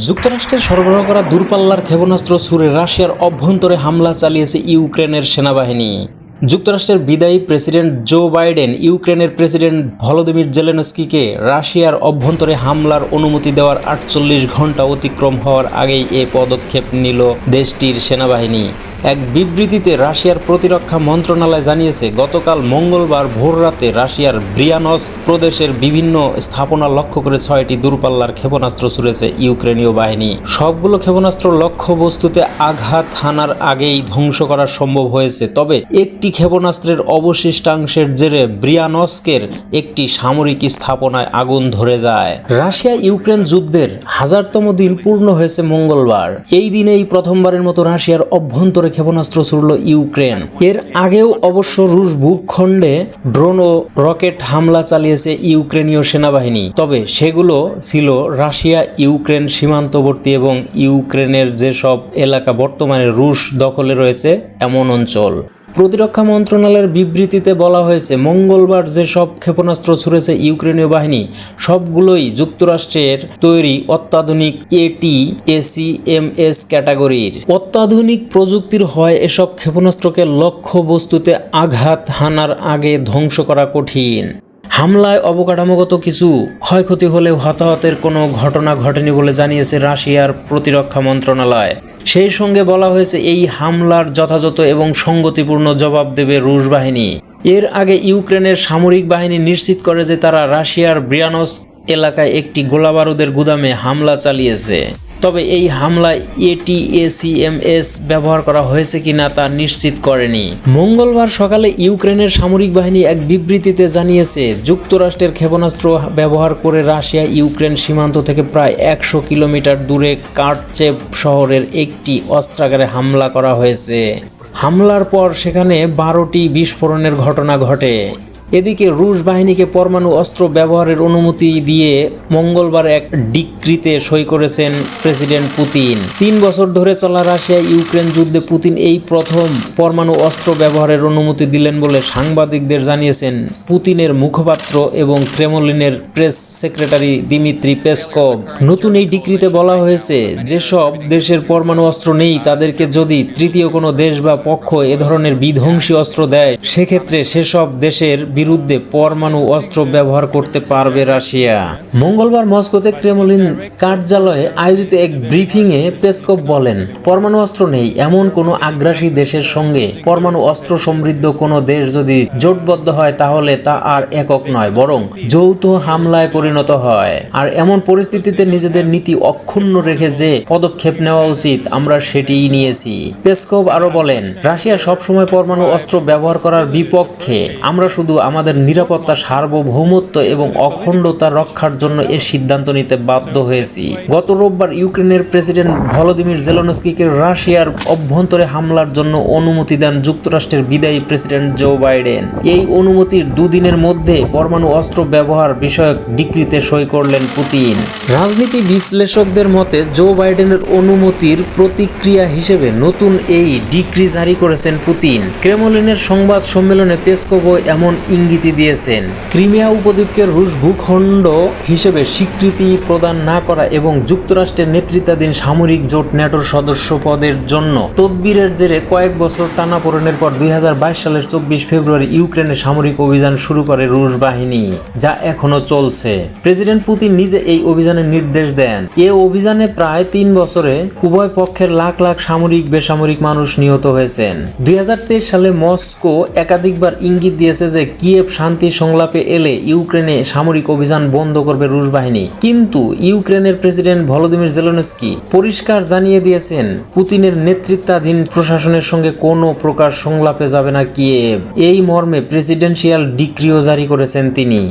যুক্তরাষ্ট্রের সরবরাহ করা দূরপাল্লার ক্ষেপণাস্ত্র ছুড়ে রাশিয়ার অভ্যন্তরে হামলা চালিয়েছে ইউক্রেনের সেনাবাহিনী। যুক্তরাষ্ট্রের বিদায়ী প্রেসিডেন্ট জো বাইডেন ইউক্রেনের প্রেসিডেন্ট ভলোদিমির জেলেনস্কিকে রাশিয়ার অভ্যন্তরে হামলার অনুমতি দেওয়ার 48 ঘণ্টা অতিক্রম হওয়ার আগেই এ পদক্ষেপ নিল দেশটির সেনাবাহিনী। এক বিবৃতিতে রাশিয়ার প্রতিরক্ষা মন্ত্রণালয় জানিয়েছে, গতকাল মঙ্গলবার ভোররাতে রাশিয়ার ব্রিয়ানস্ক প্রদেশের বিভিন্ন স্থাপনা লক্ষ্য করে 6টি দূরপাল্লার ক্ষেপণাস্ত্র ছুড়েছে ইউক্রেনীয় বাহিনী। সবগুলো ক্ষেপণাস্ত্র লক্ষ্যবস্তুতে আঘাত হানার আগেই ধ্বংস করা সম্ভব হয়েছে, তবে একটি ক্ষেপণাস্ত্রের অবশিষ্টাংশের জেরে ব্রিয়ানস্কের একটি সামরিক স্থাপনায় আগুন ধরে যায়। রাশিয়া ইউক্রেন যুদ্ধের 1000তম দিন পূর্ণ হয়েছে মঙ্গলবার। এই দিনেই প্রথমবারের মতো রাশিয়ার অভ্যন্তরে ক্ষেপণাস্ত্র ছুড়ল ইউক্রেন। এর আগেও অবশ্য রুশ ভূখণ্ডে ড্রোন ও রকেট হামলা চালিয়েছে ইউক্রেনীয় সেনাবাহিনী, তবে সেগুলো ছিল রাশিয়া ইউক্রেন সীমান্তবর্তী এবং ইউক্রেনের যেসব এলাকা বর্তমানে রুশ দখলে রয়েছে এমন অঞ্চল। প্রতিরক্ষা মন্ত্রণালয়ের বিবৃতিতে বলা হয়েছে, মঙ্গলবার যেসব ক্ষেপণাস্ত্র ছুড়েছে ইউক্রেনীয় বাহিনী সবগুলোই যুক্তরাষ্ট্রের তৈরি অত্যাধুনিক ATACMS ক্যাটাগরির। অত্যাধুনিক প্রযুক্তির হয় এসব ক্ষেপণাস্ত্রকে লক্ষ্যবস্তুতে আঘাত হানার আগে ধ্বংস করা কঠিন। হামলায় অবকাঠামোগত কিছু ক্ষয়ক্ষতি হলেও হতাহতের কোনো ঘটনা ঘটেনি বলে জানিয়েছে রাশিয়ার প্রতিরক্ষা মন্ত্রণালয়। সেই সঙ্গে বলা হয়েছে, এই হামলার যথাযথ এবং সঙ্গতিপূর্ণ জবাব দেবে রুশ বাহিনী। এর আগে ইউক্রেনের সামরিক বাহিনী নিশ্চিত করে যে তারা রাশিয়ার ব্রিয়ানস্ক এলাকায় একটি গোলাবারুদের গুদামে হামলা চালিয়েছে, তবে এই হামলায় ATACMS ব্যবহার করা হয়েছে কিনা তা নিশ্চিত করেনি। মঙ্গলবার সকালে ইউক্রেনের সামরিক বাহিনী এক বিবৃতিতে জানিয়েছে, যুক্তরাষ্ট্রের ক্ষেপণাস্ত্র ব্যবহার করে রাশিয়া ইউক্রেন সীমান্ত থেকে প্রায় 100 কিলোমিটার দূরে কার্চেভ শহরের একটি অস্ত্রাগারে হামলা করা হয়েছে। হামলার পর সেখানে 12টি বিস্ফোরণের ঘটনা ঘটে। এদিকে রুশ বাহিনীকে পরমাণু অস্ত্র ব্যবহারের অনুমতি দিয়ে মঙ্গলবার এক ডিক্রিতে সই করেছেন প্রেসিডেন্ট পুতিন। 3 বছর ধরে চলা রাশিয়া ইউক্রেন যুদ্ধে পুতিন এই প্রথম পরমাণু অস্ত্র ব্যবহারের অনুমতি দিলেন বলে সাংবাদিকদের জানিয়েছেন পুতিনের মুখপাত্র এবং ক্রেমলিনের প্রেস সেক্রেটারি দিমিত্রি পেসকভ। নতুন এই ডিক্রিতে বলা হয়েছে, যেসব দেশের পরমাণু অস্ত্র নেই তাদেরকে যদি তৃতীয় কোনো দেশ বা পক্ষ এ ধরনের বিধ্বংসী অস্ত্র দেয়, সেক্ষেত্রে সেসব দেশের বিরুদ্ধে পরমাণু অস্ত্র ব্যবহার করতে পারবে রাশিয়া। মঙ্গলবার মস্কোতে ক্রেমলিন কার্যালয়ে আয়োজিত এক ব্রিফিংয়ে পেসকভ বলেন, পরমাণু অস্ত্র নেই এমন কোনো আগ্রাসী দেশের সঙ্গে পরমাণু অস্ত্র সমৃদ্ধ কোনো দেশ যদি জোটবদ্ধ হয় তাহলে তা আর একক নয়, বরং যৌথ হামলায় পরিণত হয়। আর এমন পরিস্থিতিতে নিজেদের নীতি অক্ষুণ্ণ রেখে যে পদক্ষেপ নেওয়া উচিত আমরা সেটিই নিয়েছি। পেসকভ আরো বলেন, রাশিয়া সবসময় পরমাণু অস্ত্র ব্যবহার করার বিপক্ষে। আমরা শুধু আমাদের নিরাপত্তা, সার্বভৌমত্ব এবং অখণ্ডতা রক্ষার জন্য এর সিদ্ধান্ত নিতে বাধ্য হয়েছি। গত রোববার ইউক্রেনের প্রেসিডেন্ট ভলোদিমির জেলেনস্কিকে রাশিয়ার অভ্যন্তরে হামলার জন্য অনুমতি দেন যুক্তরাষ্ট্রের বিদায়ী প্রেসিডেন্ট জো বাইডেন। এই অনুমতির 2 দিনের মধ্যে পরমাণু অস্ত্র ব্যবহার বিষয়ক ডিক্রিতে সই করলেন পুতিন। রাজনীতি বিশ্লেষকদের মতে জো বাইডেনের অনুমতির প্রতিক্রিয়া হিসেবে নতুন এই ডিক্রি জারি করেছেন পুতিন। ক্রেমলিনের সংবাদ সম্মেলনে পেসকভ এমন ইঙ্গিতই দিয়েছেন, ক্রিমিয়া উপদ্বীপকে রুশ ভূখণ্ড হিসেবে স্বীকৃতি প্রদান না করা এবং যুক্তরাষ্ট্রের নেতৃত্বাধীন সামরিক জোট ন্যাটোর সদস্য পদের জন্য তদবিরের জেরে কয়েক বছর টানাপোড়েনের পর 2022 সালের 24 ফেব্রুয়ারি ইউক্রেনে সামরিক অভিযান শুরু করে রুশ বাহিনী, যা এখনো চলছে। প্রেসিডেন্ট পুতিন নিজে এই অভিযানের নির্দেশ দেন। এ অভিযানে প্রায় 3 বছরে উভয় পক্ষের লাখ লাখ সামরিক বেসামরিক মানুষ নিহত হয়েছেন। 2023 সালে মস্কো একাধিকবার ইঙ্গিত দিয়েছে যে কিয়েভ শান্তি সংলাপে এলে ইউক্রেনে সামরিক অভিযান বন্ধ করবে রুশ বাহিনী, কিন্তু ইউক্রেনের প্রেসিডেন্ট ভলোদিমির জেলেনস্কি পরিষ্কার জানিয়ে দিয়েছেন, পুতিনের নেতৃত্বাধীন প্রশাসনের সঙ্গে কোনো প্রকার সংলাপে যাবে না কিয়েভ। এই মর্মে প্রেসিডেন্সিয়াল ডিক্রিও জারি করেছেন তিনি।